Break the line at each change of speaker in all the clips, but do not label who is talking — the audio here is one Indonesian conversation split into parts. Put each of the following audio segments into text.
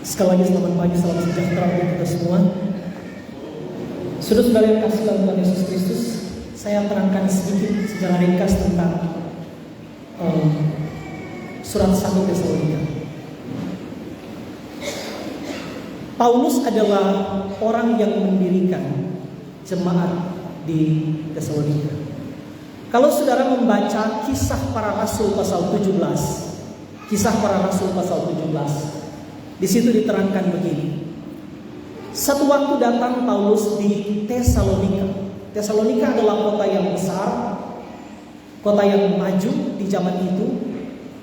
Sekali lagi selamat pagi, salam sejahtera untuk kita semua. Saudara-saudara yang kasih dalam Tuhan Yesus Kristus, saya terangkan sedikit secara ringkas tentang surat 1 Tesalonika. Paulus adalah orang yang mendirikan jemaat di Tesalonika. Kalau saudara membaca Kisah Para Rasul pasal 17, Kisah Para Rasul pasal 17, di situ diterangkan begini. Satu waktu datang Paulus di Tesalonika. Tesalonika adalah kota yang besar, kota yang maju di zaman itu,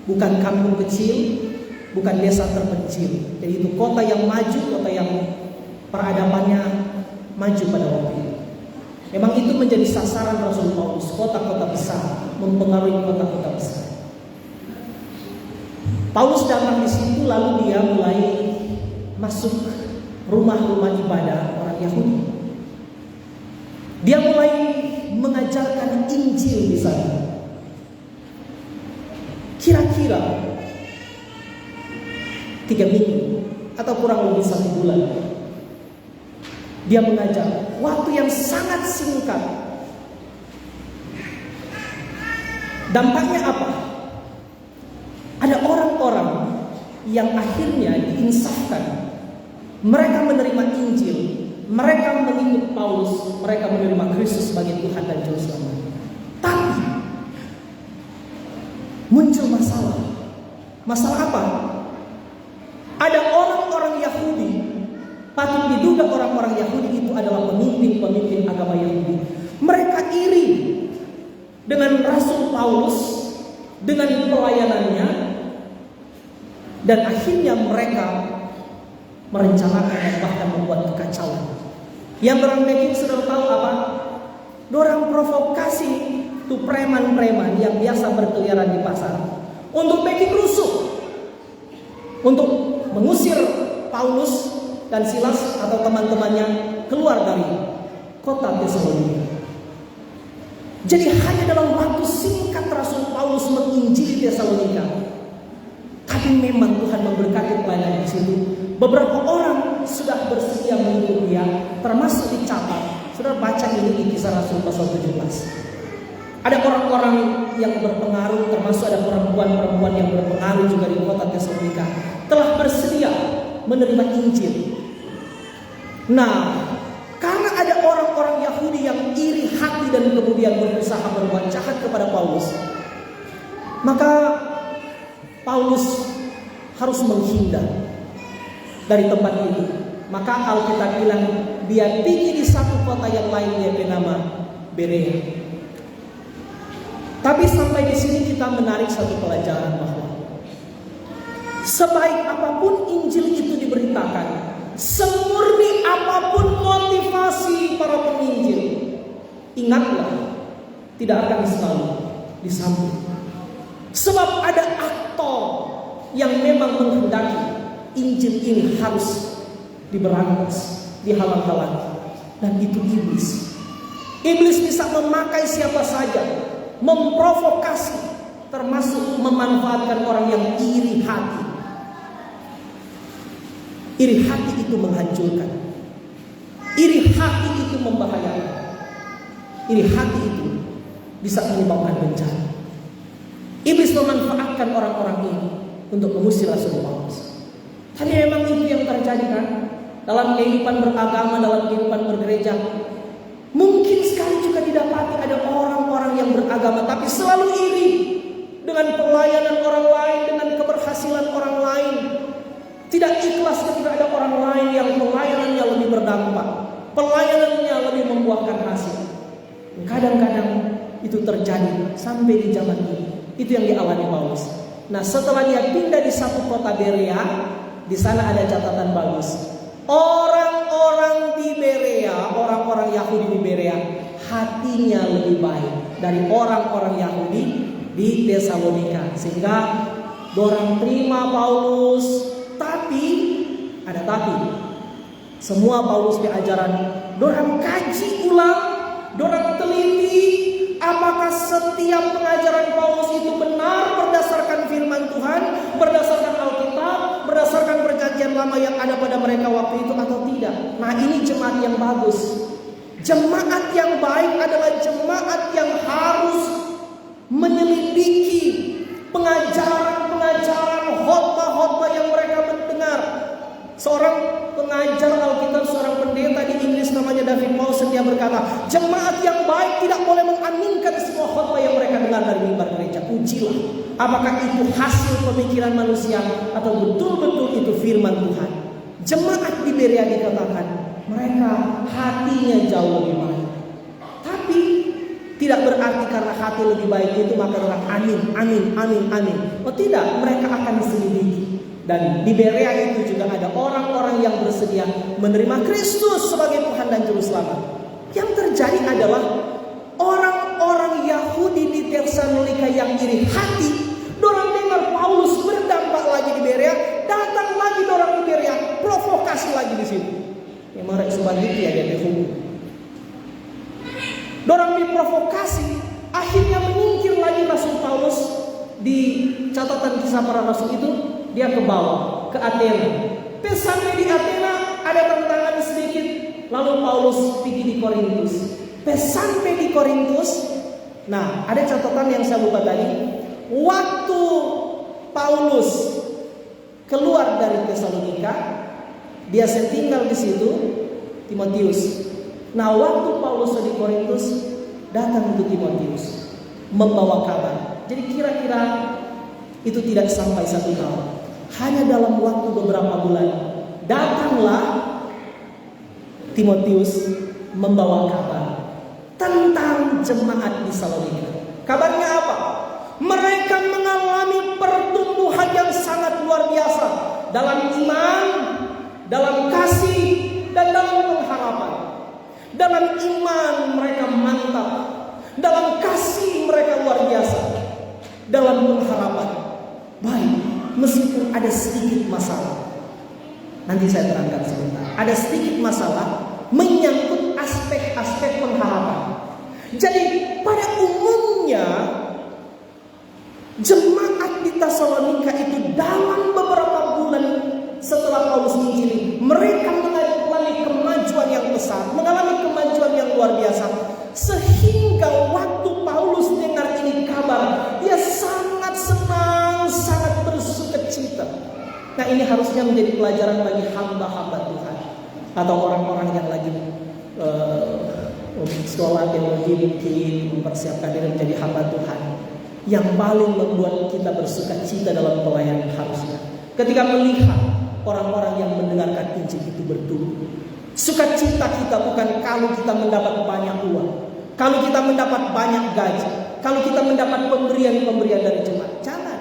bukan kampung kecil, bukan desa terpencil. Jadi itu kota yang maju, kota yang peradabannya maju pada waktu itu. Memang itu menjadi sasaran Rasul Paulus, kota-kota besar, mempengaruhi kota-kota besar. Paulus datang di situ, lalu dia mulai masuk rumah-rumah ibadah orang Yahudi. Dia mulai mengajarkan Injil di sana. Kira-kira 3 minggu atau kurang lebih 1 bulan. Dia mengajar, waktu yang sangat singkat. Dampaknya apa? Ada orang-orang yang akhirnya diinsafkan. Mereka menerima Injil, mereka mengikut Paulus, mereka menerima Kristus sebagai Tuhan dan Juru Selamat. Tapi muncul masalah. Masalah apa? Ada orang-orang Yahudi, patut diduga orang-orang Yahudi itu adalah pemimpin-pemimpin agama Yahudi. Mereka iri dengan Rasul Paulus, dengan pelayanannya, dan akhirnya mereka merencanakan dan bahkan membuat kekacauan. Yang dorang bikin sudah tahu apa? Dorang provokasi tuh preman-preman yang biasa berkeliaran di pasar untuk bikin rusuh, untuk mengusir Paulus dan Silas atau teman-temannya keluar dari kota Tesalonika. Jadi hanya dalam waktu singkat Rasul Paulus menginjili Tesalonika. Tapi memang Tuhan memberkati pelayanan di situ. Beberapa orang sudah bersedia mengikut dia, termasuk dicatat. Sudah baca ini di Kisah Rasul pasal 17. Ada orang-orang yang berpengaruh, termasuk ada perempuan-perempuan yang berpengaruh juga di kota Tesalonika, telah bersedia menerima Injil. Nah, karena ada orang-orang Yahudi yang iri hati dan kemudian berusaha berbuat jahat kepada Paulus, maka Paulus harus menghindar dari tempat ini. Maka Alkitab bilang dia pergi di satu kota yang lain yang bernama Berea. Tapi sampai di sini kita menarik satu pelajaran bahwa sebaik apapun Injil itu diberitakan, semurni apapun motivasi para penginjil, ingatlah tidak akan selalu disambut. Sebab ada aktor yang memang menghendaki Injil ini harus diberantas, dihalang-halangi, dan itu iblis. Iblis bisa memakai siapa saja, memprovokasi, termasuk memanfaatkan orang yang iri hati. Iri hati itu menghancurkan. Iri hati itu membahayakan. Iri hati itu bisa menyebabkan bencana. Iblis memanfaatkan orang-orang ini untuk mengusir Rasul Paulus. Tapi memang itu yang terjadi kan dalam kehidupan beragama, dalam kehidupan bergereja. Mungkin sekali juga didapati ada orang-orang yang beragama tapi selalu iri dengan pelayanan orang lain, dengan keberhasilan orang lain. Tidak ikhlas ketika ada orang lain yang pelayanannya lebih berdampak, pelayanannya lebih membuahkan hasil. Kadang-kadang itu terjadi sampai di zaman ini. Itu yang dialami Paulus. Nah, setelah dia pindah di satu kota Berea, di sana ada catatan bagus. Orang-orang di Berea, orang-orang Yahudi di Berea, hatinya lebih baik dari orang-orang Yahudi di Tesalonika. Sehingga dorang terima Paulus. Tapi, ada tapi. Semua Paulus punya ajaran, dorang kaji ulang, dorang teliti. Apakah setiap pengajaran Paulus itu benar berdasarkan firman Tuhan, berdasarkan Alkitab, berdasarkan perjanjian lama nama yang ada pada mereka waktu itu atau tidak? Nah, ini jemaat yang bagus. Jemaat yang baik adalah jemaat yang harus menyelidiki pengajaran-pengajaran, khotbah-khotbah yang mereka mendengar. Seorang pengajar Alkitab, seorang pendeta di Inggris namanya David Mawson, dia berkata, jemaat yang baik tidak boleh mengaminkan semua khotbah yang mereka dengar dari mimbar gereja. Ujilah apakah itu hasil pemikiran manusia atau betul-betul itu firman Tuhan. Jemaat di Berea dikatakan mereka hatinya jauh lebih baik. Tapi tidak berarti karena hati lebih baik itu maka orang amin. Oh tidak, mereka akan diselidiki. Dan di Berea itu juga ada orang-orang yang bersedia menerima Kristus sebagai Tuhan dan Juru Selamat. Yang terjadi adalah orang-orang Yahudi di Tesalonika yang iri hati, dorang dengar Paulus berdampak lagi di Berea, datang lagi dorang di Berea, provokasi lagi di situ. Yang marah sebagian dia dihukum. Dorang diprovokasi, akhirnya menyingkir lagi Rasul Paulus. Di catatan Kisah Para Rasul itu dia ke bawah, ke Athena. Sampai di Athena ada tantangan sedikit, lalu Paulus pergi di Korintus. Sampai di Korintus, nah ada catatan yang saya buka tadi. Waktu Paulus keluar dari Tesalonika, dia setinggal di situ Timotius. Nah waktu Paulus di Korintus, datang ke Timotius membawa kabar. Jadi kira-kira itu tidak sampai 1 tahun. Hanya dalam waktu beberapa bulan, datanglah Timotius membawa kabar tentang jemaat di Salonika. Kabarnya apa? Mereka mengalami pertumbuhan yang sangat luar biasa dalam iman, dalam kasih, dan dalam pengharapan. Dalam iman mereka mantap, dalam kasih mereka luar biasa, dalam pengharapan baik, meskipun ada sedikit masalah. Nanti saya terangkan sebentar. Ada sedikit masalah menyangkut aspek-aspek pengharapan. Jadi pada umumnya jemaat di Tesalonika itu dalam beberapa bulan setelah Paulus menginjili, mereka mengalami kemajuan yang besar, mengalami kemajuan yang luar biasa, sehingga waktu Paulus dengar ini kabar, dia sangat senang, sangat bersukacita. Nah ini harusnya menjadi pelajaran bagi hamba-hamba Tuhan atau orang-orang yang lagi sekolah teologi, mungkin mempersiapkan diri menjadi hamba Tuhan. Yang paling membuat kita bersukacita dalam pelayanan harusnya ketika melihat orang-orang yang mendengarkan Injil itu bertumbuh. Sukacita kita bukan kalau kita mendapat banyak uang, kalau kita mendapat banyak gaji, kalau kita mendapat pemberian-pemberian dari jemaat. Jangan,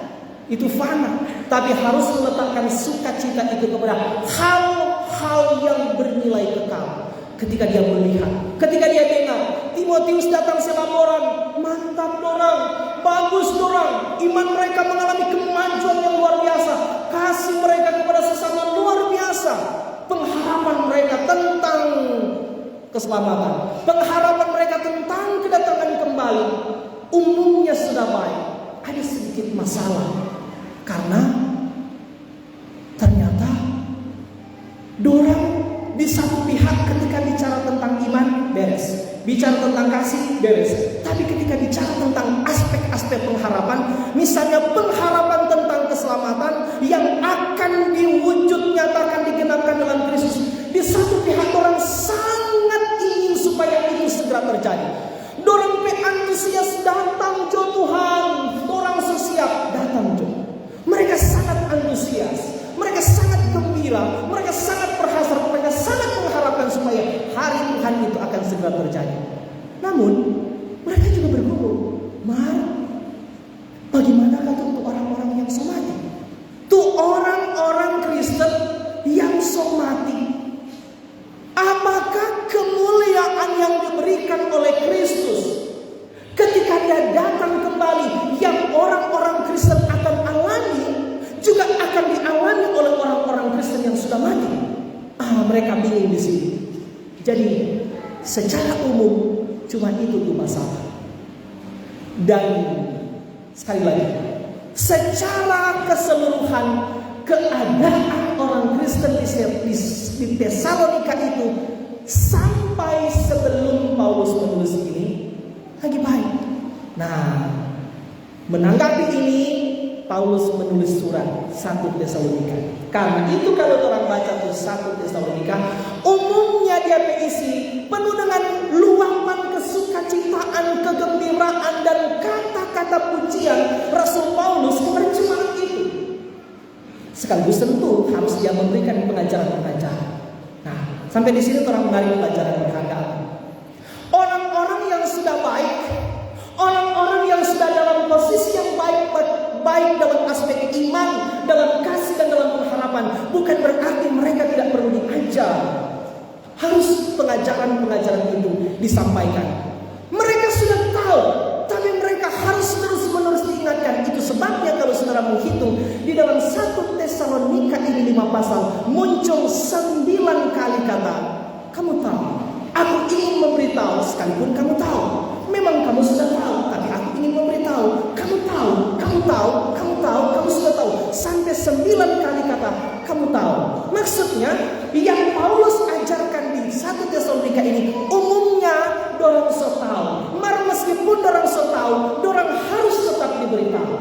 itu fana. Tapi harus meletakkan sukacita itu kepada hal-hal yang bernilai kekal. Ketika dia melihat, ketika dia dengar Timotius datang selaporan, mantap dorang, bagus dorang, iman mereka mengalami kemajuan yang luar biasa, kasih mereka kepada sesama luar biasa, pengharapan mereka tentang keselamatan, pengharapan mereka tentang kedatangan kembali, umumnya sudah baik. Ada sedikit masalah karena ternyata dorang di satu pihak ketika bicara tentang iman beres, bicara tentang kasih beres, tapi ketika bicara tentang aspek-aspek pengharapan, misalnya pengharapan tentang keselamatan yang akan diwujud nyatakan digenapkan dalam Kristus, di satu pihak orang sangat ingin supaya itu segera terjadi. Dorang antusias datang jo Tuhan, orang sesiap datang jo. Mereka sangat antusias, mereka sangat gembira, mereka sangat berhasrat, mereka sangat mengharapkan supaya hari Tuhan itu akan segera terjadi. Namun mereka juga bergumul, bagaimana untuk orang-orang yang somati? Tuh orang-orang Kristen yang somati, apakah kemuliaan yang diberikan oleh Kristus ketika dia datang kembali yang orang-orang Kristen akan alami juga akan dialami oleh orang-orang Kristen yang sudah mati? Mereka bingung di sini. Jadi secara umum cuma itu tuh masalah. Dan sekali lagi, secara keseluruhan keadaan orang Kristen di Tesalonika itu sampai sebelum Paulus menulis ini lagi baik. Nah, menanggapi ini Paulus menulis surat 1 Tesalonika. Karena itu kalau orang baca tuh 1 Tesalonika, umumnya dia berisi penuh dengan luapan kesukacitaan, kegembiraan dan kata-kata pujian Rasul Paulus kepada jemaat itu. Sekaligus tentu harus dia memberikan pengajaran-pengajaran. Nah, sampai di sini orang menarik pelajaran berharga. Orang-orang yang sudah baik, orang-orang yang sudah dalam posisi yang baik dalam aspek iman, dalam kasih dan dalam pengharapan, bukan berarti mereka tidak perlu diajar. Harus pengajaran-pengajaran itu disampaikan. Mereka sudah tahu, tapi mereka harus terus-menerus diingatkan. Itu sebabnya kalau saudara menghitung di dalam 1 Tesalonika ini 5 pasal muncul 9 kali kata kamu tahu. Aku ingin memberitahu, sekalipun kamu tahu. Memang kamu sudah tahu, tapi aku ingin memberitahu. Kamu tahu, kamu tahu, kamu tahu, kamu sudah tahu. Sampai 9 kali kata kamu tahu. Maksudnya yang Paulus ajarkan di 1 Tesalonika ini umumnya dorang so tahu. Meskipun dorang so tahu, dorang harus tetap diberitahu.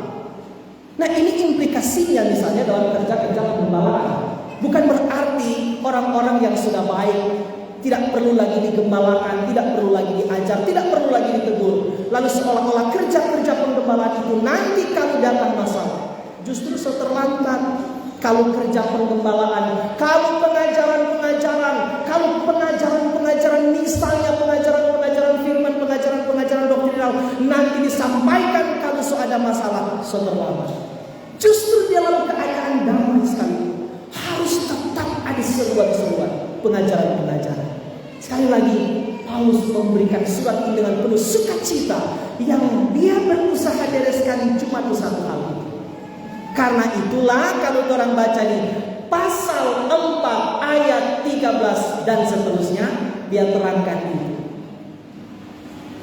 Nah, ini implikasinya misalnya dalam kerja-kerja penggembalaan. Bukan berarti orang-orang yang sudah baik tidak perlu lagi digembalakan, tidak perlu lagi diajar, tidak perlu lagi ditegur. Lalu seolah-olah kerja-kerja penggembalaan itu nanti kalau datang masalah, justru seterlantar. Kalau kerja penggembalaan, kalau pengajaran-pengajaran, kalau pengajaran-pengajaran misalnya pengajaran-pengajaran firman, pengajaran-pengajaran doktrinal nanti disampaikan kalau ada masalah, seterlantar. Justru dalam keadaan damai sekali harus tetap ada seruan-seruan pengajaran-pengajaran. Sekali lagi, Paulus memberikan surat ini dengan penuh sukacita yang dia berusaha bereskan cuma satu hal. Karena itulah kalau orang baca nih pasal 4 ayat 13 dan seterusnya, dia terangkan itu.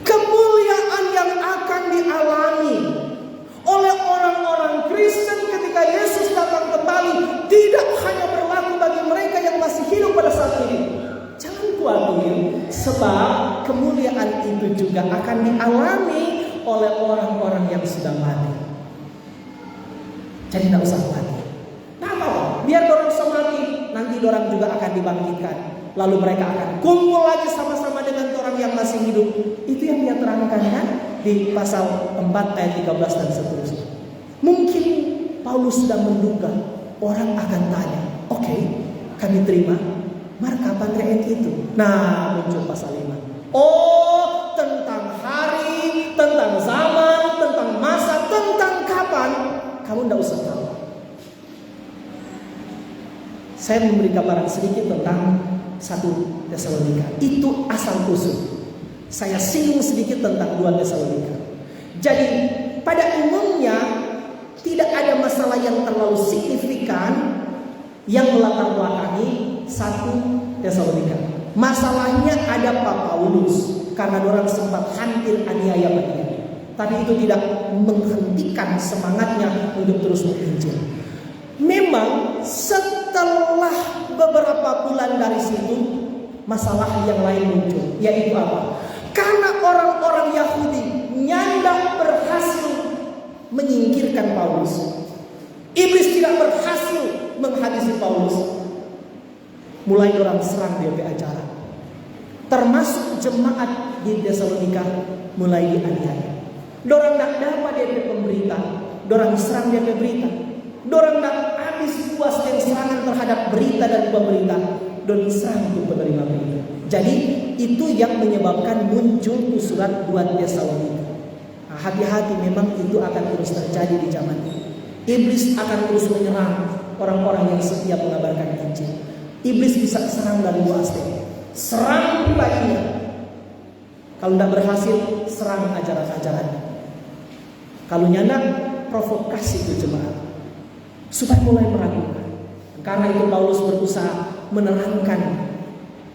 Kemuliaan yang akan dialami oleh orang-orang Kristen ketika Yesus datang kembali tidak hanya berlaku bagi mereka yang masih hidup pada saat ini. Jangan khawatir, sebab kemuliaan itu juga akan dialami oleh orang-orang yang sudah mati. Jadi tidak usah khawatir. Nah, biar dorang mati, nanti dorang juga akan dibangkitkan. Lalu mereka akan kumpul lagi sama-sama dengan orang yang masih hidup. Itu yang dia terangkan kan di pasal 4 ayat 13 dan seterusnya. Mungkin Paulus sudah menduga orang akan tanya, oke, kami terima. Mar kapan reent itu? Nah, muncul pasal 5. Oh, tentang hari, tentang zaman, tentang masa, tentang kapan, kamu tidak usah tahu. Saya memberi gambaran sedikit tentang 1 Tesalonika. Itu asal usul. Saya singgung sedikit tentang 2 Tesalonika. Jadi pada umumnya tidak ada masalah yang terlalu signifikan yang melatar belakangi 1 Tesalonika. Masalahnya ada Pak Paulus karena orang sempat hampir aniaya baginya. Tapi itu tidak menghentikan semangatnya untuk terus menginjil. Memang setelah beberapa bulan dari situ masalah yang lain muncul, yaitu apa? Karena orang-orang Yahudi nyandak berhasil menyingkirkan Paulus. Iblis tidak berhasil menghabisi Paulus. Mulai orang serang dia ke acara. Termasuk jemaat di Tesalonika mulai dianiaya. Dorang tak dapat dia pemberita, dorang serang dia berita. Dorang tak habis puas dengan serangan terhadap berita dan pemberita, dorang serang untuk penerima berita. Jadi itu yang menyebabkan muncul surat 2 Tesalonika. Nah, hati-hati, memang itu akan terus terjadi di zaman ini. Iblis akan terus menyerang orang-orang yang setia mengabarkan Injil. Iblis bisa serang dari 2 aspek. Serang pribadinya. Kalau tidak berhasil, serang ajaran-ajarannya. Kalau nyandak, provokasi ke jemaat supaya mulai meragukan. Karena itu Paulus berusaha menerangkan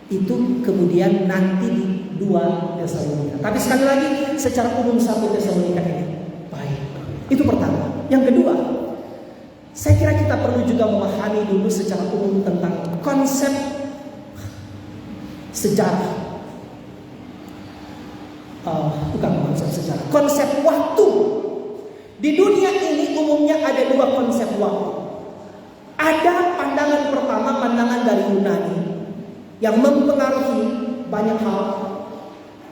itu kemudian nanti di 2 Tesalonika. Tapi sekali lagi secara umum 1 Tesalonika ini baik. Itu pertama. Yang kedua, Saya kira kita perlu juga memahami dulu secara umum tentang konsep sejarah. Bukan konsep sejarah, konsep waktu. Di dunia ini umumnya ada dua konsep waktu. Ada pandangan pertama, pandangan dari Yunani, yang mempengaruhi banyak hal.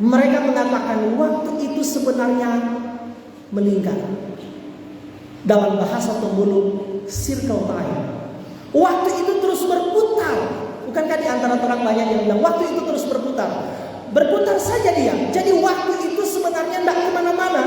Mereka mengatakan waktu itu sebenarnya melingkar. Dalam bahasa pemulung, circle time. Waktu itu terus berputar. Bukankah di antara orang banyak yang bilang waktu itu terus berputar? Berputar saja dia. Jadi waktu itu sebenarnya tidak kemana-mana.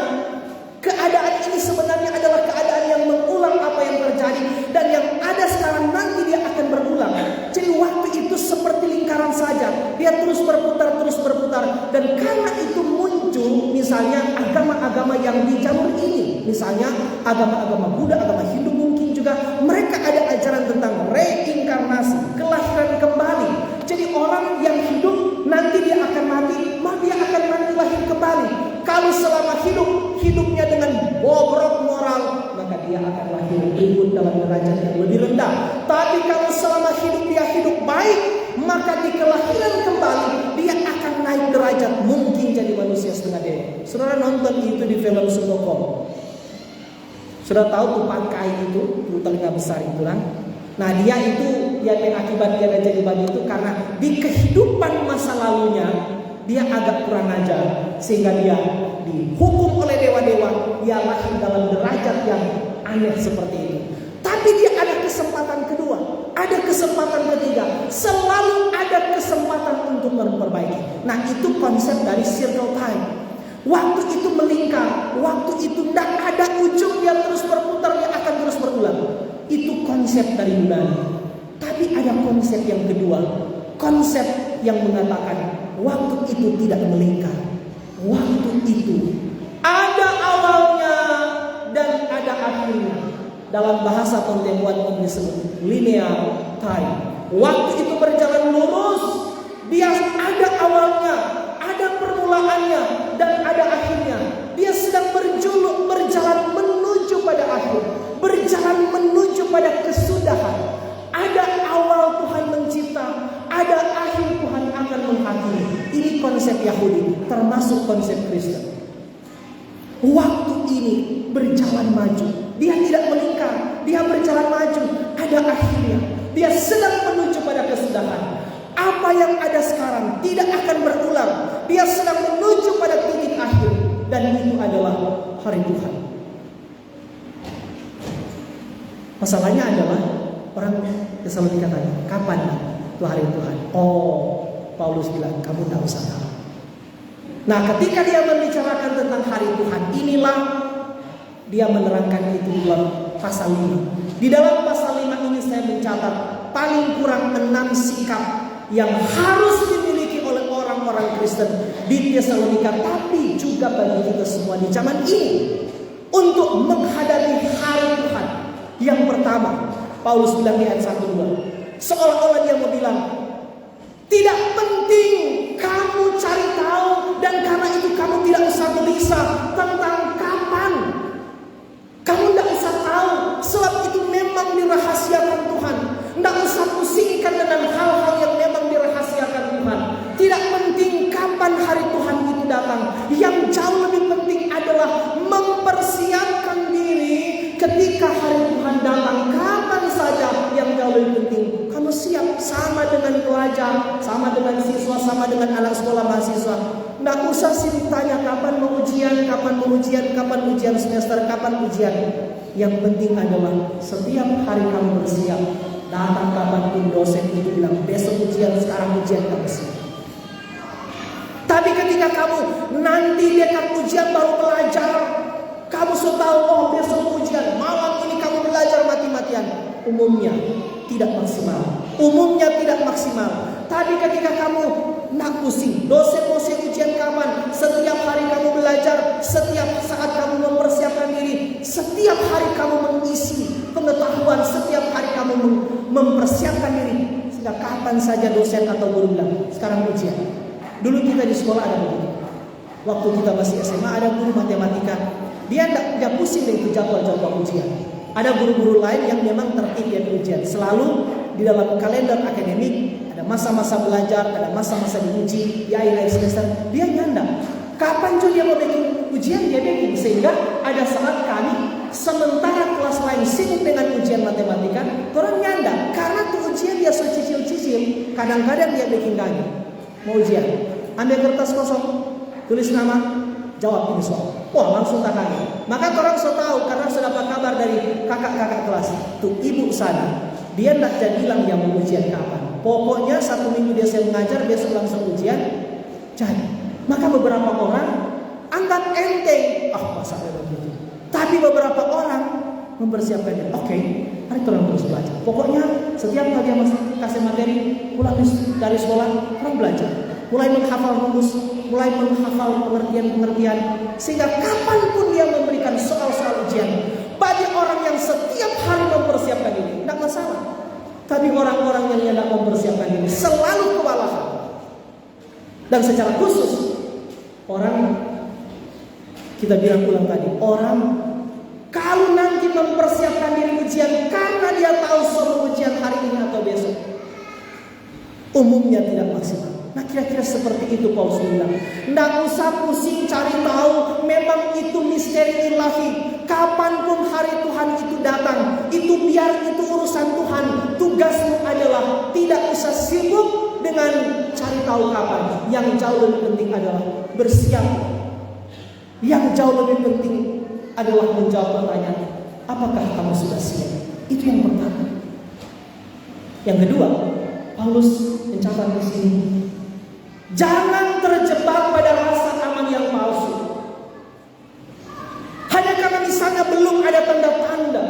Keadaan ini sebenarnya adalah keadaan yang mengulang apa yang terjadi. Dan yang ada sekarang nanti dia akan berulang. Jadi waktu itu seperti lingkaran saja. Dia terus berputar, terus berputar. Dan karena itu muncul misalnya agama-agama yang di jalur ini. Misalnya agama-agama Buddha, agama Hindu mungkin juga. Mereka ada ajaran tentang reinkarnasi, kelahiran kembali. Jadi orang yang hidup nanti dia akan mati, maka dia akan nanti lahir kembali. Kalau selama hidupnya dengan bobrok moral, maka dia akan lahir ribut dalam derajat yang lebih rendah. Tapi kalau selama hidup dia hidup baik, maka di kelahiran kembali dia akan naik derajat, mungkin jadi manusia setengah dewa. Saudara nonton itu di film Sukokom. Sudah tahu tumpahan kain itu, telinga besar itu kan? Nah dia itu, dia akibat dia jadi babi itu karena di kehidupan masa lalunya dia agak kurang ajar, sehingga dia dihukum oleh dewa-dewa. Dia lahir dalam derajat yang aneh seperti itu. Tapi dia ada kesempatan kedua, ada kesempatan ketiga. Selalu ada kesempatan untuk memperbaiki. Nah itu konsep dari circle time. Waktu itu melingkar, waktu itu tidak ada ujung, dia terus berputar, dia akan terus berulang. Itu konsep dari Yunani. Tapi ada konsep yang kedua, konsep yang mengatakan waktu itu tidak melingkar. Waktu itu ada awalnya dan ada akhirnya. Dalam bahasa kontemporer disebut linear time. Waktu itu berjalan lurus, dia ada awalnya, ada permulaannya, dan ada akhirnya. Dia sedang berjalan menuju pada akhir, berjalan menuju pada kesudahan. Ada awal Tuhan mencipta, ada akhir Tuhan akan menghakimi. Ini konsep Yahudi, termasuk konsep Kristen. Waktu ini berjalan maju, dia tidak melingkar, dia berjalan maju, ada akhirnya. Dia sedang menuju pada kesudahan. Apa yang ada sekarang tidak akan berulang. Dia sedang menuju pada titik akhir, dan itu adalah hari Tuhan. Masalahnya adalah orang Tesalonika tanya, kapan itu hari Tuhan? Oh, Paulus bilang kamu tidak usah tahu. Nah, ketika dia membicarakan tentang hari Tuhan, inilah dia menerangkan itu dalam pasal 5. Di dalam pasal 5 ini saya mencatat paling kurang 6 sikap yang harus dimiliki oleh orang-orang Kristen di Tesalonika, tapi juga bagi kita semua di zaman ini untuk menghadapi hari Tuhan. Yang pertama, Paulus bilang di ayat 1-2, seolah-olah dia mau bilang, tidak penting kamu cari tahu, dan karena itu kamu tidak usah gelisah tentang kapan. Kamu tidak usah tahu, sebab itu memang dirahasiakan Tuhan. Tidak usah pusingkan dengan hal-hal yang memang dirahasiakan Tuhan. Tidak penting kapan hari Tuhan itu datang. Yang jauh lebih penting adalah mempersiapkan diri ketika hari Tuhan datang. Kapan saja yang jauh lebih penting, kamu siap, sama dengan pelajar, sama dengan siswa, sama dengan anak sekolah mahasiswa. Tidak usah sibuk tanya kapan mau ujian, kapan ujian semester, kapan ujian. Yang penting adalah setiap hari kamu bersiap. Datang kapanpun dosen itu bilang besok ujian, sekarang ujian, kamu siap. Tapi ketika kamu nanti dekat ujian baru belajar, kamu sudah tahu, oh besok ujian, malam ini kamu belajar mati-matian. Umumnya tidak maksimal. Tapi ketika kamu nak pusing, dosen ujian kapan, setiap hari kamu belajar, setiap saat kamu mempersiapkan diri, setiap hari kamu mengisi pengetahuan, setiap hari kamu mempersiapkan diri, sehingga kapan saja dosen atau guru bilang sekarang ujian. Dulu kita di sekolah ada begitu. Waktu kita masih SMA ada guru matematika, dia tidak pusing dengan jadwal ujian. Ada guru-guru lain yang memang tertib ya ujian. Selalu di dalam kalender akademik ada masa-masa belajar, ada masa-masa diuji di akhir semester. Dia nyanda. Kapan juga dia mau bikin ujian dia bikin. Sehingga ada saat kami sementara kelas lain sibuk dengan ujian matematika, orang nyanda. Karena tuh ujian dia sudah cicil-cicil. Kadang-kadang dia bikin kami mau ujian. Ambil kertas kosong, tulis nama, jawab ini soal. Wah, langsung tak kami. Maka orang so tahu karena sudah dapat kabar dari kakak-kakak kelas. Tuh ibu sana, dia tidak jadi bilang dia mau ujian kapan. Pokoknya 1 minggu dia saya mengajar, besok langsung ujian. Jadi, maka beberapa orang anggap enteng. Masa ada begitu. Tapi beberapa orang mempersiapkan diri. Oke, mari kita terus belajar. Pokoknya setiap kali dia kasih materi, pulang dari sekolah, orang belajar. Mulai menghafal rumus, mulai menghafal pengertian-pengertian, sehingga kapanpun dia memberikan soal-soal ujian, bagi orang yang setiap hari mempersiapkan diri, tidak masalah. Tapi orang-orang yang tidak mempersiapkan diri selalu kewalahan. Dan secara khusus, orang, kita bilang ulang tadi, orang kalau nanti mempersiapkan diri ujian karena dia tahu soal ujian hari ini atau besok, umumnya tidak maksimal. Nah kira-kira seperti itu Paulus bilang. Nggak usah pusing cari tahu. Memang itu misteri ilahi. Kapanpun hari Tuhan itu datang, itu biar itu urusan Tuhan. Tugasmu adalah tidak usah sibuk dengan cari tahu kapan. Yang jauh lebih penting adalah bersiap. Yang jauh lebih penting adalah menjawab pertanyaan, apakah kamu sudah siap? Itu yang pertama. Yang kedua, Paulus mencatat di sini, jangan terjebak pada rasa aman yang palsu. Hanya karena misalnya belum ada tanda-tanda,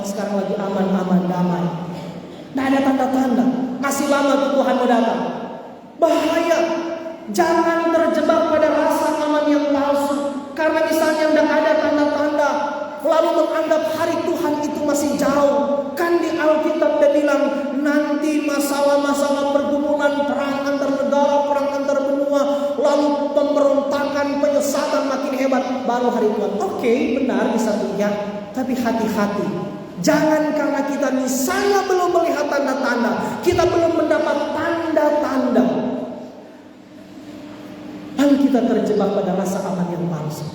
sekarang lagi aman-aman, damai. Nah ada tanda-tanda, masih lama tuh Tuhan mau datang. Bahaya. Jangan terjebak pada rasa aman yang palsu. Karena misalnya tidak ada tanda-tanda, lalu menganggap hari Tuhan itu masih jauh. Kan di Alkitab dia bilang nanti masalah-masalah pergumulan, perang antar negara, perang antar benua, lalu pemberontakan, penyesatan makin hebat, baru hari Tuhan. Oke, benar di satu pihak, tapi hati-hati. Jangan karena kita misalnya belum melihat tanda-tanda, kita belum mendapat tanda-tanda, lalu kita terjebak pada rasa aman yang palsu.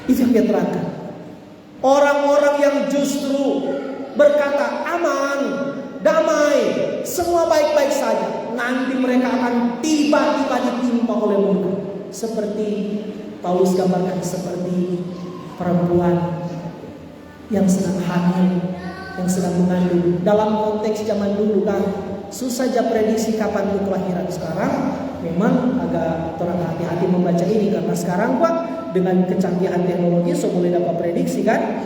Itu yang dia terangkan. Orang-orang yang justru berkata aman, damai, semua baik-baik saja, nanti mereka akan tiba-tiba ditimpa oleh murka. Seperti Paulus gambarkan, seperti perempuan yang sedang hamil, yang sedang mengandung. Dalam konteks zaman dulu kan susah aja prediksi kapan itu kelahiran. Sekarang memang agak orang hati-hati membaca ini, karena sekarang Pak dengan kecanggihan teknologi boleh dapat prediksi kan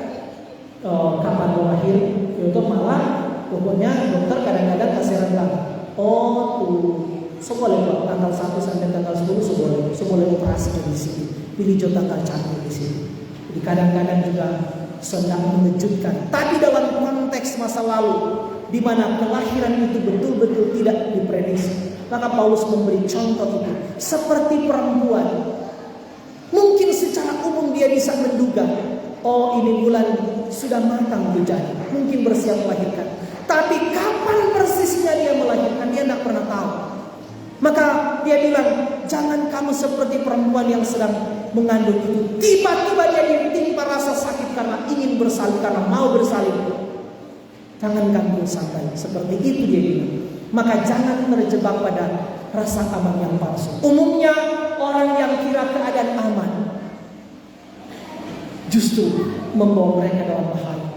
kapan mau lahir. Itu malah pokoknya dokter kadang-kadang kasih rentang. Boleh Pak tanggal 1 sampai tanggal 10 boleh operasi di sini. Pilih tanggal cantik di sini. Jadi kadang-kadang juga sedang mengejutkan. Tapi dalam konteks masa lalu di mana kelahiran itu betul-betul tidak diprediksi, maka Paulus memberi contoh itu. Seperti perempuan, mungkin secara umum dia bisa menduga, ini bulan sudah matang terjadi, mungkin bersiap melahirkan. Tapi kapan persisnya dia melahirkan, dia tidak pernah tahu. Maka dia bilang, jangan kamu seperti perempuan yang sedang mengandung itu, tiba-tiba dia ditimpa rasa sakit karena ingin bersalin, karena mau bersalin. Jangan kamu sampai seperti itu dia bilang. Maka jangan terjebak pada rasa aman yang palsu. Umumnya orang yang kira keadaan aman justru membawa mereka dalam bahaya.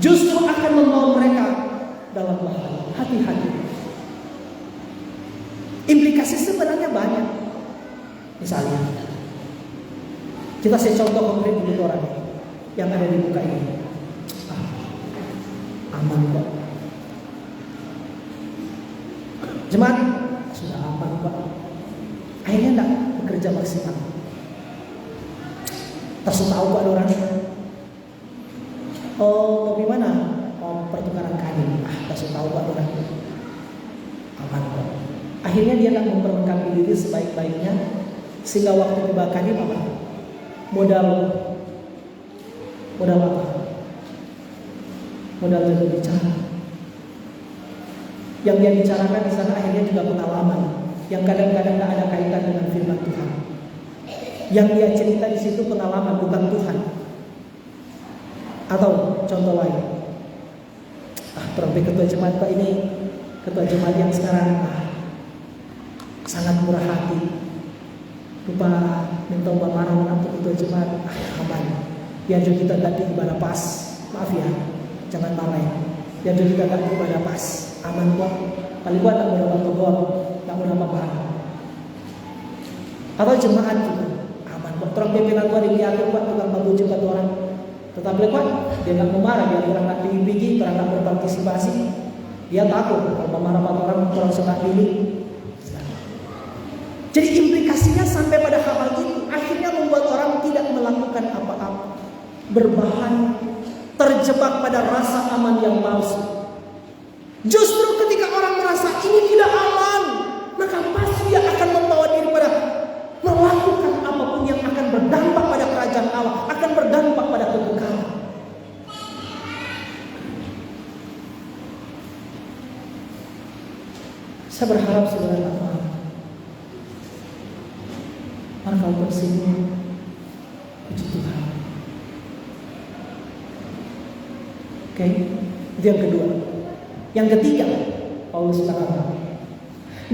Justru akan membawa mereka dalam bahaya. Hati-hati. Implikasi sebenarnya banyak. Misalnya, kita contoh konkret di orang yang ada di muka ini. Aman kok. Jemaat sudah aman kok. Akhirnya tidak bekerja maksimal. Terus tahu kok ada orang. Bagaimana? Pertukaran kain. Terus tahu kok ada orang. Aman kok. Akhirnya dia tidak memperlengkapi diri sebaik-baiknya, sehingga waktu tiba kain apa? Modal apa? modal jago bicara. Yang dia bicarakan di sana akhirnya juga pengalaman yang kadang-kadang tidak ada kaitan dengan firman Tuhan. Yang dia cerita di situ pengalaman, bukan Tuhan. Atau contoh lain, terlebih ketua jemaat Pak ini, ketua jemaat yang sekarang sangat murah hati. Lupa minta marah untuk ketua jemaat, aman. Biar juga kita ganti ibadah pas, maaf ya, jangan marah ya. Biar juga kita ganti ibadah pas, aman kok. Paling buat tak mau dapat tegur, tak mau dapat marah. Atau jemaat juga, aman kok. Terang pimpinan tua dibiarkan buat tukang babu jemaat orang. Tetap lewat, dia nggak mau marah, dia orang nggak pilih-pilih, orang nggak berpartisipasi. Dia takut kalau marah orang orang suka pilih. Jadi implikasinya sampai pada hal itu akhirnya membuat orang tidak melakukan apa-apa, berbahan, terjebak pada rasa aman yang palsu. Justru ketika orang merasa ini tidak aman, maka pasti dia akan membawa diri pada melakukan apapun yang akan berdampak pada kerajaan Allah, akan berdampak pada kekekalan. Saya berharap saudara kalau tersinggung, puji Tuhan. Oke, itu yang kedua. Yang ketiga, Paulus katakan,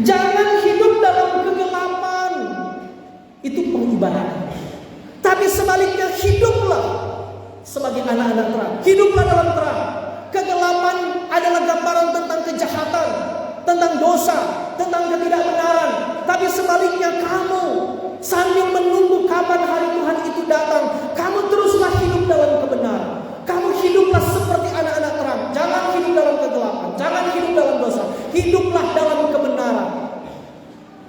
jangan hidup dalam kegelapan. Itu pengibaratan. Tapi sebaliknya hiduplah sebagai anak-anak terang. Hiduplah dalam terang. Kegelapan adalah gambaran tentang kejahatan, tentang dosa, tentang ketidakbenaran. Tapi sebaliknya kamu sambil menunggu kapan hari Tuhan itu datang, kamu teruslah hidup dalam kebenaran. Kamu hiduplah seperti anak-anak terang. Jangan hidup dalam kegelapan, jangan hidup dalam dosa. Hiduplah dalam kebenaran.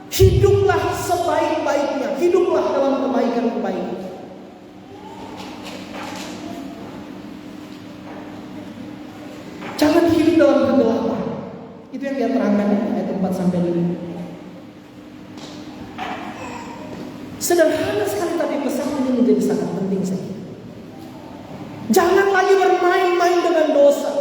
Hiduplah sebaik-baiknya. Hiduplah dalam kebaikan-kebaikan. Jangan hidup dalam kegelapan. Itu yang dia terangkan ayat 4 sampai 5. Sederhana sekali tapi pesan ini menjadi sangat penting sekali. Jangan lagi bermain-main dengan dosa.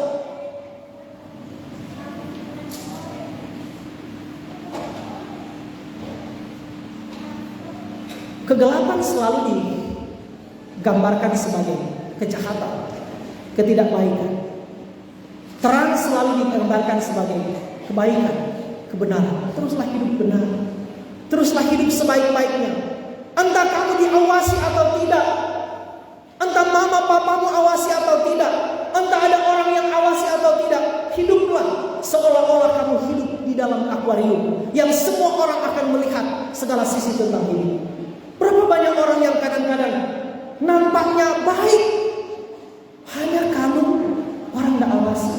Kegelapan selalu digambarkan sebagai kejahatan, ketidakbaikan. Terang selalu digambarkan sebagai kebaikan, kebenaran. Teruslah hidup benar. Teruslah hidup sebaik-baiknya. Entah kamu diawasi atau tidak, entah mama papamu awasi atau tidak, entah ada orang yang awasi atau tidak, hiduplah seolah-olah kamu hidup di dalam akuarium yang semua orang akan melihat segala sisi tentang hidup. Berapa banyak orang yang kadang-kadang nampaknya baik, hanya kamu orang tidak awasi.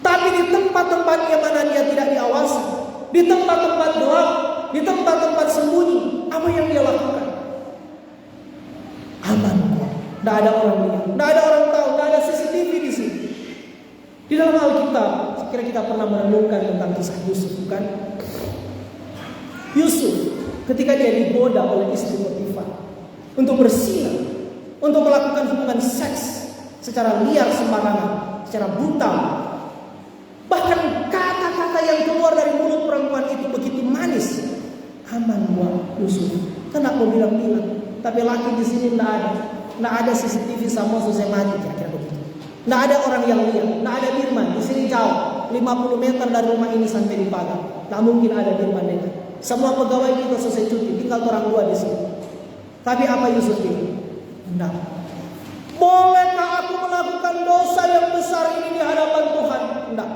Tapi di tempat-tempat yang mana dia tidak diawasi, di tempat-tempat gelap, di tempat-tempat sembunyi, apa yang dia lakukan? Aman kok. Tidak ada orang lihat, tidak ada orang tahu, tidak ada CCTV di sini. Di dalam Alkitab, kira kita pernah merenungkan tentang kisah Yusuf, bukan? Yusuf, ketika dia digoda oleh istri Potifar untuk berzina, untuk melakukan hubungan seks secara liar sembarangan, secara brutal, bahkan kata-kata yang keluar dari mulut perempuan itu begitu manis. Aman buat Yusuf. Kenapa mau bilang-bilang? Tapi laki di sini tidak ada CCTV sama selesai mati, kira-kira begitu. Tidak ada orang yang lihat, tidak ada birman. Di sini jauh, 50 meter dari rumah ini sampai di pagar. Tak mungkin ada birman dekat. Semua pegawai kita selesai cuti, tinggal orang dua di sini. Tapi apa Yusuf ini? Tidak. Bolehkah aku melakukan dosa yang besar ini di hadapan Tuhan? Tidak.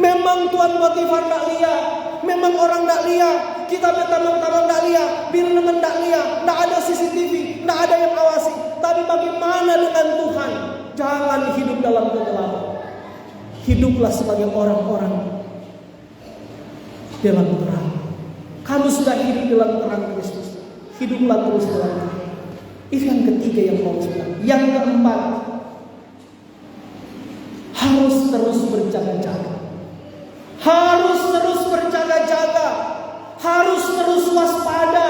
Memang Tuan Potifar tidak lihat, memang orang tidak lihat, kita teman-teman tidak lihat, birman tidak lihat, tidak ada CCTV, tidak ada yang awasi. Tapi bagaimana dengan Tuhan? Jangan hidup dalam kegelapan. Hiduplah sebagai orang-orang dalam terang. Kamu sudah hidup dalam terang Kristus. Hiduplah terus dalam terang. Itu yang ketiga yang Paulus bilang. Yang keempat, harus terus berjaga-jaga. Harus terus berjaga-jaga. Harus terus waspada.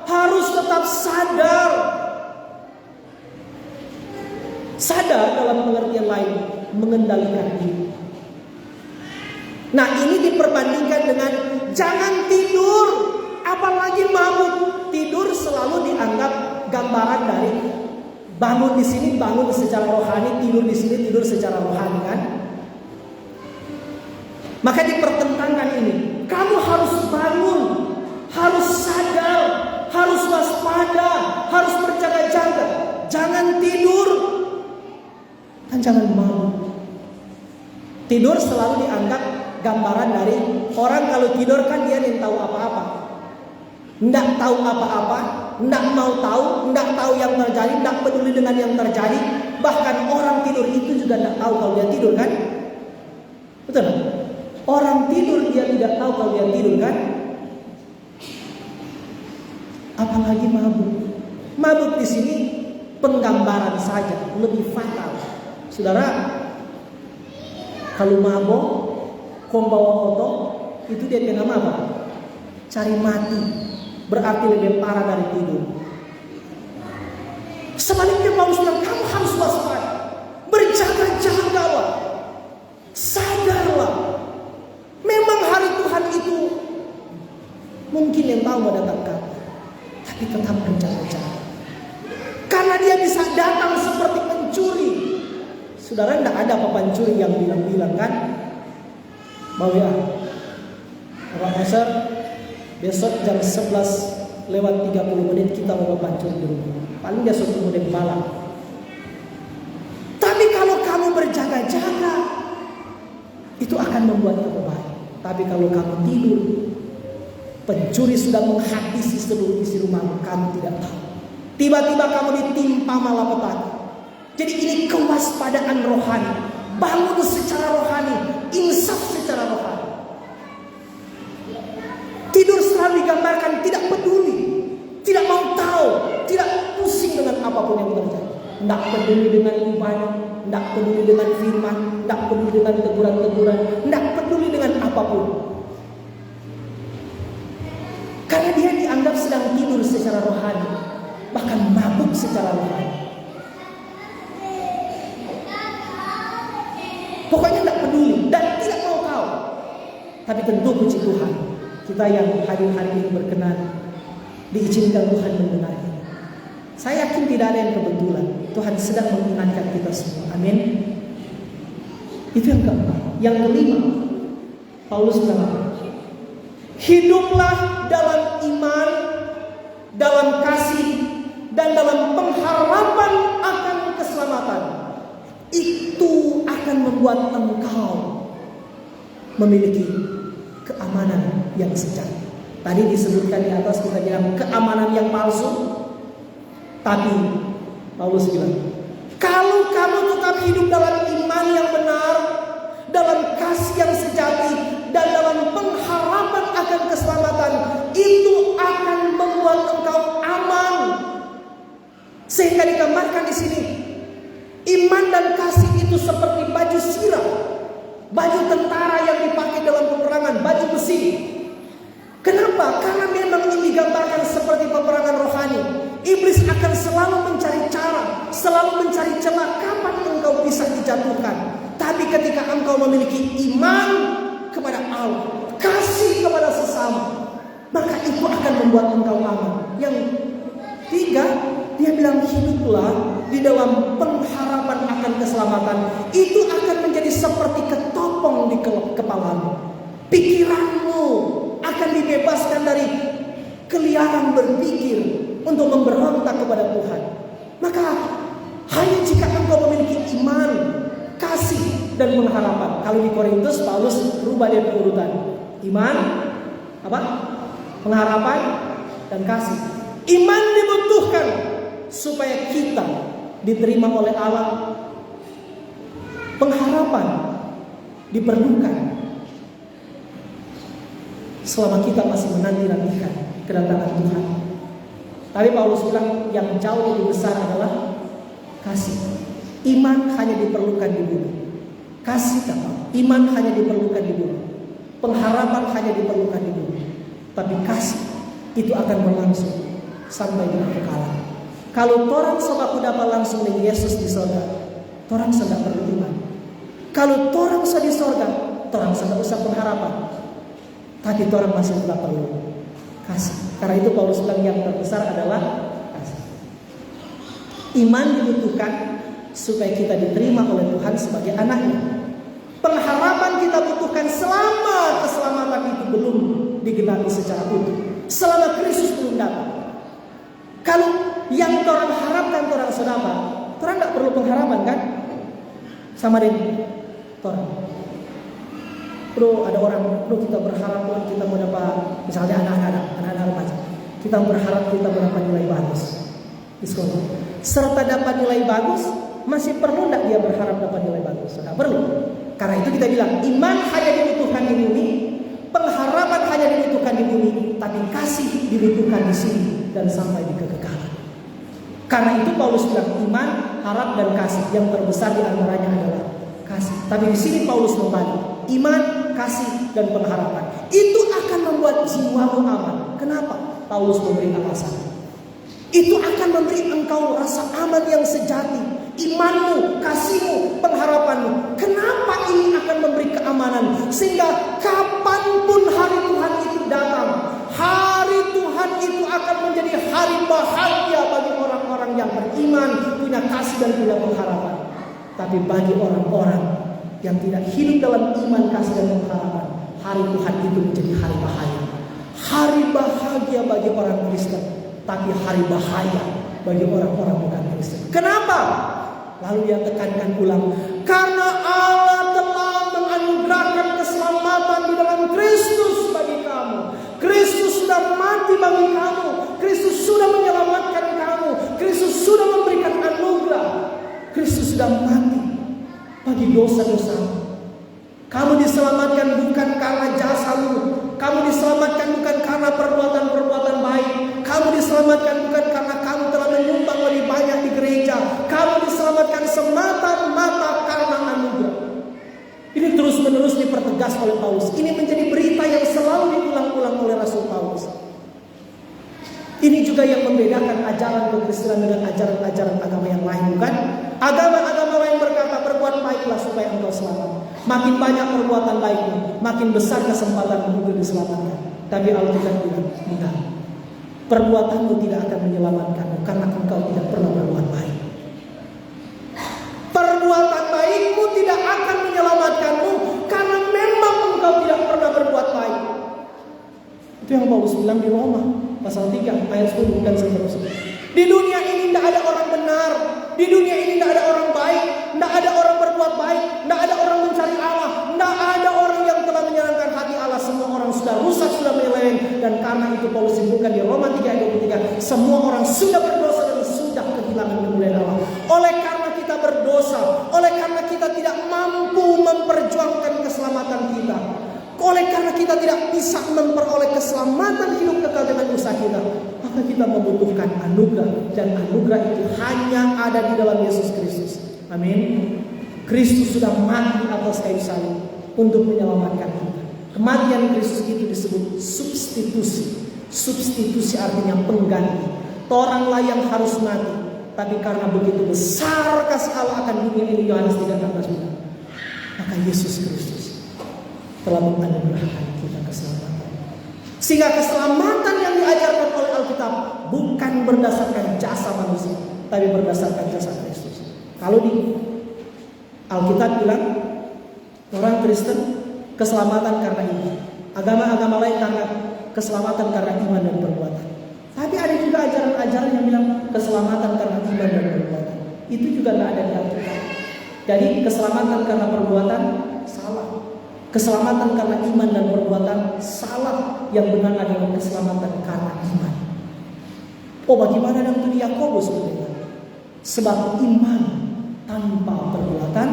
Harus tetap sadar. Sadar dalam pengertian lain, mengendalikan diri. Nah, ini diperbandingkan dengan jangan tidur, apalagi mabuk. Tidur selalu dianggap gambaran dari bangun di sini, bangun secara rohani, tidur di sini, tidur secara rohani, kan? Maka dipertentangkan ini. Kamu harus bangun, harus sadar, harus waspada, harus berjaga-jaga. Jangan tidur, dan jangan mabuk. Tidur selalu dianggap gambaran dari orang kalau tidur kan dia tidak tahu apa-apa. Tidak tahu apa-apa, tidak mau tahu, tidak tahu yang terjadi, tidak peduli dengan yang terjadi. Bahkan orang tidur itu juga tidak tahu kalau dia tidur, kan? Betul? Orang tidur dia tidak tahu kalau dia tidur, kan? Apalagi mabuk. Mabuk di sini penggambaran saja, lebih fatal. Saudara, kalau mabuk, bawa foto, itu dia tengah apa? Cari mati. Berarti lebih parah dari tidur. Sebaliknya Paulus bilang, kamu harus waspada, berjaga-jagalah, sadarlah. Memang hari Tuhan itu mungkin yang tahu mendatangkan, tapi tetap berjaga-jaga. Karena dia bisa datang seperti pencuri. Saudara, tidak ada apa pencuri yang bilang-bilang, kan? Mau ya, Pak Pastor, besok jam 11:30 kita mau pancur di rumah. Paling dia suruh kemudian malam. Tapi kalau kamu berjaga-jaga, itu akan membuat kamu baik. Tapi kalau kamu tidur, pencuri sudah menghabisi seluruh isi rumahmu, kamu tidak tahu. Tiba-tiba kamu ditimpa malapetaka. Jadi ini kewaspadaan rohani. Bangun secara rohani, insaf secara rohani. Tidur selalu digambarkan tidak peduli, tidak mau tahu, tidak pusing dengan apapun yang terjadi. Tidak peduli dengan ibadah, tidak peduli dengan firman, tidak peduli dengan teguran-teguran, tidak peduli dengan apapun. Karena dia dianggap sedang tidur secara rohani, bahkan mabuk secara rohani. Pokoknya tidak peduli dan tidak mau tahu. Tapi tentu puji Tuhan, kita yang hadir hari ini berkenan diizinkan Tuhan mendengar ini. Saya yakin tidak ada yang kebetulan. Tuhan sedang mengingatkan kita semua. Amin. Itu yang keempat. Yang kelima, Paulus bilang, hiduplah dalam iman, dalam kasih, dan dalam pengharapan akan keselamatan. Itu akan membuat engkau memiliki keamanan yang sejati. Tadi disebutkan di atas, kita bilang keamanan yang palsu. Tapi Paulus bilang, kalau kamu tetap hidup dalam iman yang benar, dalam kasih yang sejati, dan dalam pengharapan akan keselamatan, itu akan membuat engkau aman. Sehingga digambarkan di sini, iman dan kasih itu seperti baju sirah, baju tentara yang dipakai dalam peperangan, baju besi. Kenapa? Karena memang ini digambarkan seperti peperangan rohani. Iblis akan selalu mencari cara, selalu mencari celah kapan engkau bisa dijatuhkan. Tapi ketika engkau memiliki iman kepada Allah, kasih kepada sesama, maka itu akan membuat engkau aman. Yang tiga, dia bilang hiduplah di dalam pengharapan akan keselamatan. Itu akan menjadi seperti ketopong di kepalamu. Pikiranmu akan dibebaskan dari keliaran berpikir untuk memberontak kepada Tuhan. Maka hanya jika engkau memiliki iman, kasih, dan pengharapan. Kalau di Korintus, Paulus rubah dia urutan. Iman, apa? Pengharapan dan kasih. Iman dibutuhkan supaya kita diterima oleh Allah. Pengharapan diperlukan selama kita masih menanti-nantikan kedatangan Tuhan. Tapi Paulus bilang yang jauh lebih besar adalah kasih. Iman hanya diperlukan di bumi. Kasih apa? Iman hanya diperlukan di bumi. Pengharapan hanya diperlukan di bumi. Tapi kasih itu akan berlangsung sampai dengan kekal. Kalau orang sobaku dapat langsung dengan Yesus di surga, Torang sedang perlu iman. Kalau torang sudah di sorga, torang sudah usah pengharapan. Tapi torang masih tidak perlu kasih. Karena itu Paulus bilang yang terbesar adalah kasih. Iman dibutuhkan supaya kita diterima oleh Tuhan sebagai anaknya. Pengharapan kita butuhkan selama keselamatan itu belum digenapi secara utuh, selama Kristus belum datang. Kalau yang orang harapkan orang saudara, orang tidak perlu pengharapan kan? Sama dengan orang. Bro, ada orang, bro kita berharap kita mau dapat, misalnya anak-anak remaja, kita berharap kita mendapat nilai bagus di sekolah. Serta dapat nilai bagus, masih perlu tidak dia berharap dapat nilai bagus? Tidak perlu. Karena itu kita bilang iman hanya dibutuhkan di bumi, pengharapan hanya dibutuhkan di bumi, tapi kasih dibutuhkan di sini dan sampai di kekekalan. Karena itu Paulus bilang iman, harap dan kasih. Yang terbesar di antaranya adalah kasih. Tapi di sini Paulus membagi iman, kasih dan pengharapan. Itu akan membuat jiwamu aman. Kenapa? Paulus memberi alasan. Itu akan memberi engkau rasa aman yang sejati. Imanmu, kasihmu, pengharapanmu. Kenapa ini akan memberi keamanan? Sehingga kapanpun hari Tuhan itu datang, hari Tuhan itu akan menjadi hari bahagia bagi orang-orang yang beriman, punya kasih dan punya pengharapan. Tapi bagi orang-orang yang tidak hidup dalam iman, kasih dan pengharapan, hari Tuhan itu menjadi hari bahaya. Hari bahagia bagi orang Kristen, tapi hari bahaya bagi orang-orang bukan Kristen. Kenapa? Lalu dia tekankan ulang, karena Allah telah menganugerahkan keselamatan di dalam Kristus bagi kamu. Kristus sudah mati bagi kamu. Kristus sudah menyelamatkan kamu. Kristus sudah memberikan anugerah. Kristus sudah mati bagi dosa-dosa. Kamu diselamatkan bukan karena jasamu. Kamu diselamatkan bukan karena perbuatan-perbuatan baik. Kamu diselamatkan bukan karena kamu telah menyumbang lebih banyak di gereja. Kamu diselamatkan semata-mata karena anugerah. Ini terus-menerus dipertegas oleh Paulus. Ini menjadi berita yang selalu diulang-ulang oleh Rasul Paulus. Ini juga yang membedakan ajaran kekristenan dengan ajaran-ajaran agama yang lain, bukan? Agama-agama lain berkata berbuat baiklah supaya engkau selamat. Makin banyak perbuatan baikmu, makin besar kesempatan untuk diselamatkan. Tapi Alkitab bilang, enggak. Perbuatanmu tidak akan menyelamatkanmu karena engkau tidak pernah berbuat baik. Perbuatan baikmu tidak akan menyelamatkanmu karena memang engkau tidak pernah berbuat baik. Itu yang Paulus bilang di Roma pasal 3 ayat 10 dan seterusnya. Di dunia ini tidak ada orang benar. Di dunia ini tidak ada orang baik. Tidak ada orang berbuat baik. Tidak ada orang mencari Allah. Tidak ada orang yang telah menyenangkan hati Allah. Semua orang sudah rusak, sudah menyeleweng. Dan karena itu Paulus simpulkan di Roma 3 ayat 23. Semua orang sudah berdosa dan sudah kehilangan kemuliaan Allah. Oleh karena kita berdosa, oleh karena kita tidak mampu memperjuangkan keselamatan kita, oleh karena kita tidak bisa memperoleh keselamatan hidup kekal dengan usaha kita, maka kita membutuhkan anugerah. Dan anugerah itu hanya ada di dalam Yesus Kristus. Amin. Kristus sudah mati atas kayu salib untuk menyelamatkan kita. Kematian Kristus itu disebut substitusi. Substitusi artinya pengganti. Toranglah yang harus mati, tapi karena begitu besar kasih Allah akan dunia ini, Yohanes 3:16 bilang, maka Yesus Kristus telah menganugerahkan kita keselamatan. Sehingga keselamatan yang diajarkan oleh Alkitab bukan berdasarkan jasa manusia, tapi berdasarkan jasa Kristus. Kalau di Alkitab bilang orang Kristen keselamatan karena iman, agama-agama lain karena keselamatan karena iman dan perbuatan. Tapi ada juga ajaran-ajaran yang bilang keselamatan karena iman dan perbuatan. Itu juga tidak ada di Alkitab. Jadi keselamatan karena perbuatan salah. Keselamatan karena iman dan perbuatan salah. Yang benar adalah keselamatan karena iman. Oh, bagaimana dengan itu Yakobus sebenarnya? Sebab iman tanpa perbuatan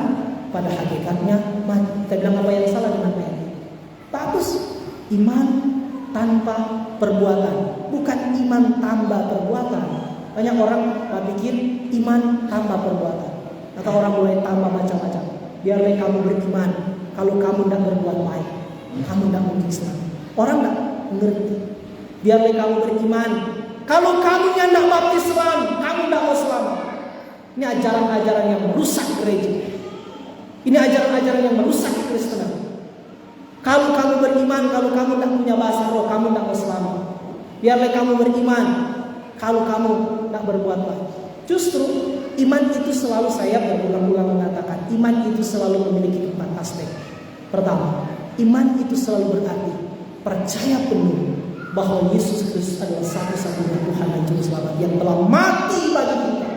pada hakikatnya mati. Kita bilang apa yang salah dengan apa yang bagus? Iman tanpa perbuatan, bukan iman tambah perbuatan. Banyak orang berpikir iman tambah perbuatan. Maka orang mulai tambah macam-macam. Biarlah kamu beriman. Kalau kamu tidak berbuat baik, kamu tidak mungkin selamat. Orang tidak mengerti. Biarlah kamu beriman. Kalau kamu yang tidak baptis Islam, kamu tidak mau selamat. Ini ajaran-ajaran yang merusak gereja. Ini ajaran-ajaran yang merusak kekristenan. Kalau kamu beriman, kalau kamu tidak punya bahasa roh, kamu tidak selamat. Biarlah kamu beriman, kalau kamu tidak berbuat baik. Justru iman itu selalu, saya berulang-ulang mengatakan, iman itu selalu memiliki 4 aspek. Pertama, iman itu selalu berarti percaya penuh bahwa Yesus Kristus adalah satu-satunya Tuhan dan Juru Selamat yang telah mati bagi kita.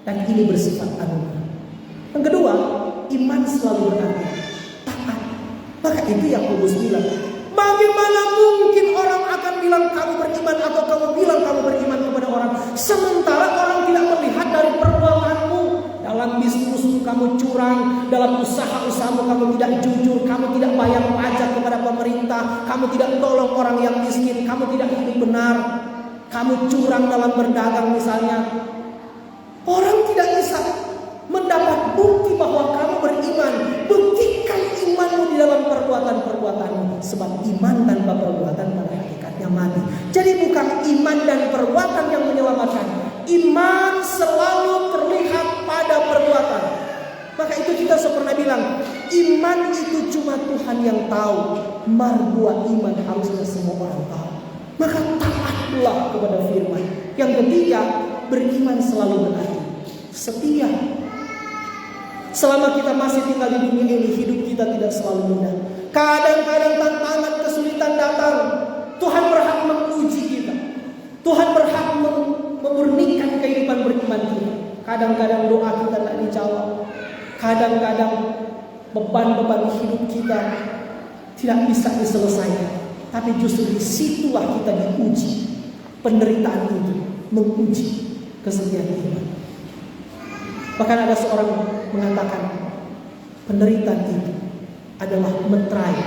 Dan ini bersifat anugerah. Yang kedua, iman selalu berarti taat. Maka itu Yakobus bilang, bagaimana mungkin orang akan bilang kamu beriman atau kamu bilang kamu beriman kepada orang, sementara orang tidak melihat dari perbuatanmu. Dalam bisnismu kamu curang, dalam usaha-usahamu kamu tidak jujur, kamu tidak bayar pajak kepada pemerintah, kamu tidak tolong orang yang miskin, kamu tidak hidup benar, kamu curang dalam berdagang misalnya. Orang tidak bisa mendapat bukti bahwa kamu beriman. Buktikan imanmu di dalam perbuatan-perbuatanmu. Sebab iman tanpa perbuatan pada hakikatnya mati. Jadi bukan iman dan perbuatan yang menyelamatkan. Iman selalu terlihat pada perbuatan. Maka itu kita pernah bilang, iman itu cuma Tuhan yang tahu. Margua iman harusnya semua orang tahu. Maka taatlah kepada firman. Yang ketiga, beriman selalu berarti setia. Selama kita masih tinggal di dunia ini, hidup kita tidak selalu mudah. Kadang-kadang tantangan, kesulitan datang. Tuhan berhak menguji kita. Tuhan berhak memurnikan kehidupan beriman kita. Kadang-kadang doa kita tidak dijawab. Kadang-kadang beban-beban hidup kita tidak bisa diselesaikan. Tapi justru disitulah kita diuji. Penderitaan itu menguji kesetiaan iman. Bahkan ada seorang mengatakan, penderitaan itu adalah meterai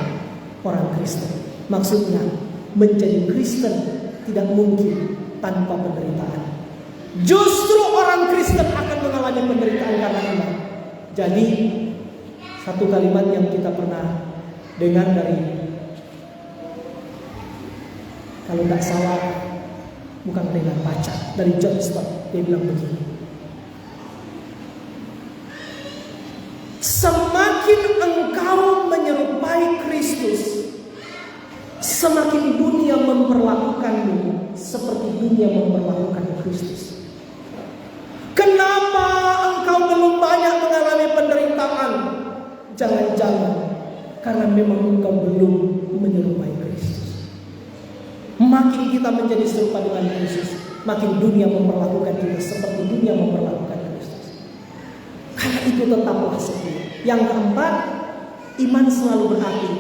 orang Kristen. Maksudnya, menjadi Kristen tidak mungkin tanpa penderitaan. Justru orang Kristen akan mengalami penderitaan karena iman. Jadi, satu kalimat yang kita pernah dengar dari, kalau tidak salah, bukan dengan baca, dari John Stott. Dia bilang begini, semakin engkau menyerupai Kristus, semakin dunia memperlakukanmu seperti dunia memperlakukan Kristus. Kenapa engkau belum banyak mengalami penderitaan? Jangan-jangan karena memang engkau belum menyerupai Kristus. Makin kita menjadi serupa dengan Kristus, makin dunia memperlakukan kita seperti dunia memperlakukan Kristus. Karena itu tetaplah setia. Yang keempat, iman selalu berarti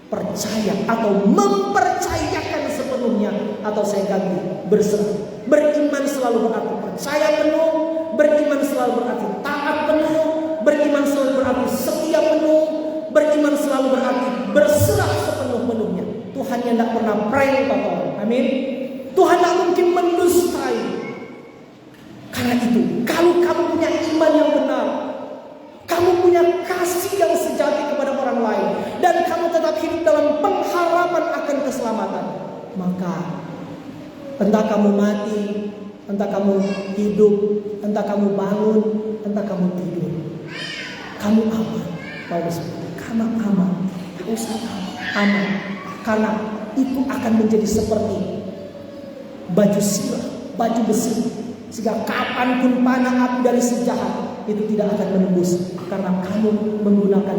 percaya atau mempercayakan sepenuhnya, atau saya ganti berserah. Beriman selalu berarti percaya penuh, beriman selalu berarti taat penuh, beriman selalu berarti setia penuh, beriman selalu berarti berserah sepenuh-penuhnya. Tuhan yang tidak pernah prank Bapak. Amin. Tuhan tidak mungkin mendustai. Karena itu, kalau kamu punya iman yang benar, kamu punya kasih yang sejati kepada orang lain, dan kamu tetap hidup dalam pengharapan akan keselamatan, maka entah kamu mati, entah kamu hidup, entah kamu bangun, entah kamu tidur, kamu aman. Paulus bilang, kamu aman, tidak usah aman, karena itu akan menjadi seperti baju sirah, baju besi, sehingga kapanpun panah api dari sejahat itu tidak akan menembus, karena kamu menggunakan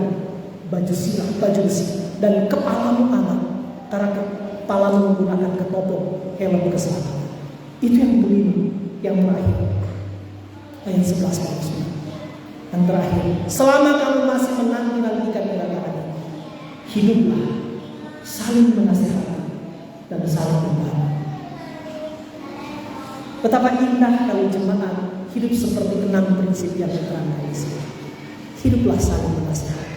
baju sirah, baju besi, dan kepalamu aman karena kepalamu menggunakan ketopong helm keselamatan. Itu yang kelima, yang terakhir, ayat 11 Paulus. Yang terakhir, selama kamu masih menanti-nantikan kedatangannya, hiduplah saling menasihati dan saling membantu. Betapa indah kalau jemaat hidup seperti 6 prinsip yang diterangkan di sini. Hiduplah saling menasihati.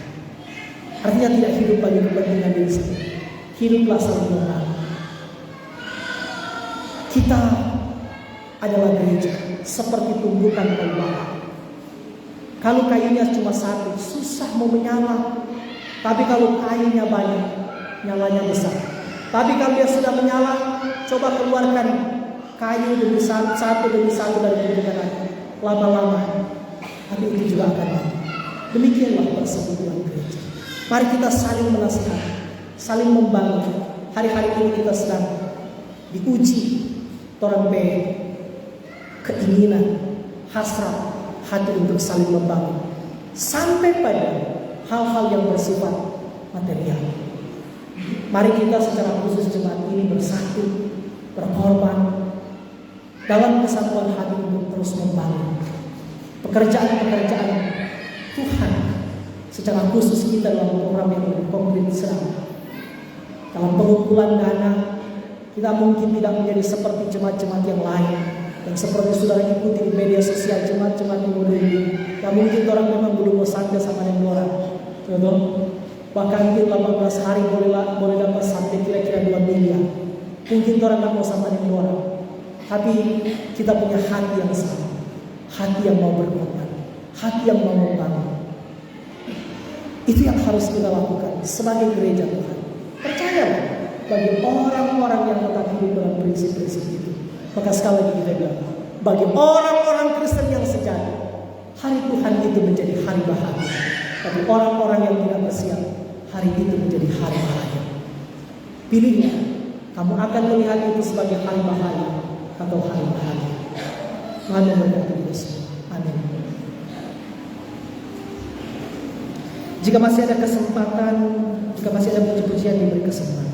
Artinya tidak hidup bagi kepentingan diri sendiri. Hiduplah saling membantu. Kita adalah gereja seperti tumbukan kayu bakar. Kalau kayunya cuma satu, susah mau menyala. Tapi kalau kayunya banyak, nyalanya besar. Tapi kalau dia sudah menyala, coba keluarkan kayu demi satu demi satu dari tumbukan. lama-lama, tapi itu juga akan mati. Demikianlah persekutuan gereja. Mari kita saling menasihati, saling membangun. Hari-hari ini kita sedang diuji torang keinginan, hasrat hati untuk saling membangun, sampai pada hal-hal yang bersifat material. Mari kita secara khusus jemaat ini bersatu, berkorban dalam kesatuan hati untuk terus membangun pekerjaan-pekerjaan Tuhan. Secara khusus kita dalam program yang lebih konkret sedang dalam pengumpulan dana. Kita mungkin tidak menjadi seperti jemaat-jemaat yang lain, yang seperti saudara ikuti di media sosial jemaat-jemaat yang modern ini. Yang mungkin orang memang belum mau sampai sama dengan orang, betul? Bahkan mungkin 18 hari boleh dapat sampai kira-kira 2 miliar. Mungkin orang nggak mau sama dengan orang, tapi kita punya hati yang sama, hati yang mau berkorban, hati yang mau membangun. Itu yang harus kita lakukan sebagai gereja Tuhan. Percayalah, bagi orang-orang yang tetap hidup dalam prinsip-prinsip itu, maka sekali lagi kita bilang, bagi orang-orang Kristen yang sejati, hari Tuhan itu menjadi hari bahagia. Bagi orang-orang yang tidak bersiap, hari itu menjadi hari bahagia. Pilihnya, kamu akan melihat itu sebagai hari bahagia atau hari bahagia. Tuhan memberkati kita semua. Amin. Jika masih ada kesempatan, jika masih ada puji-pujian, diberi kesempatan.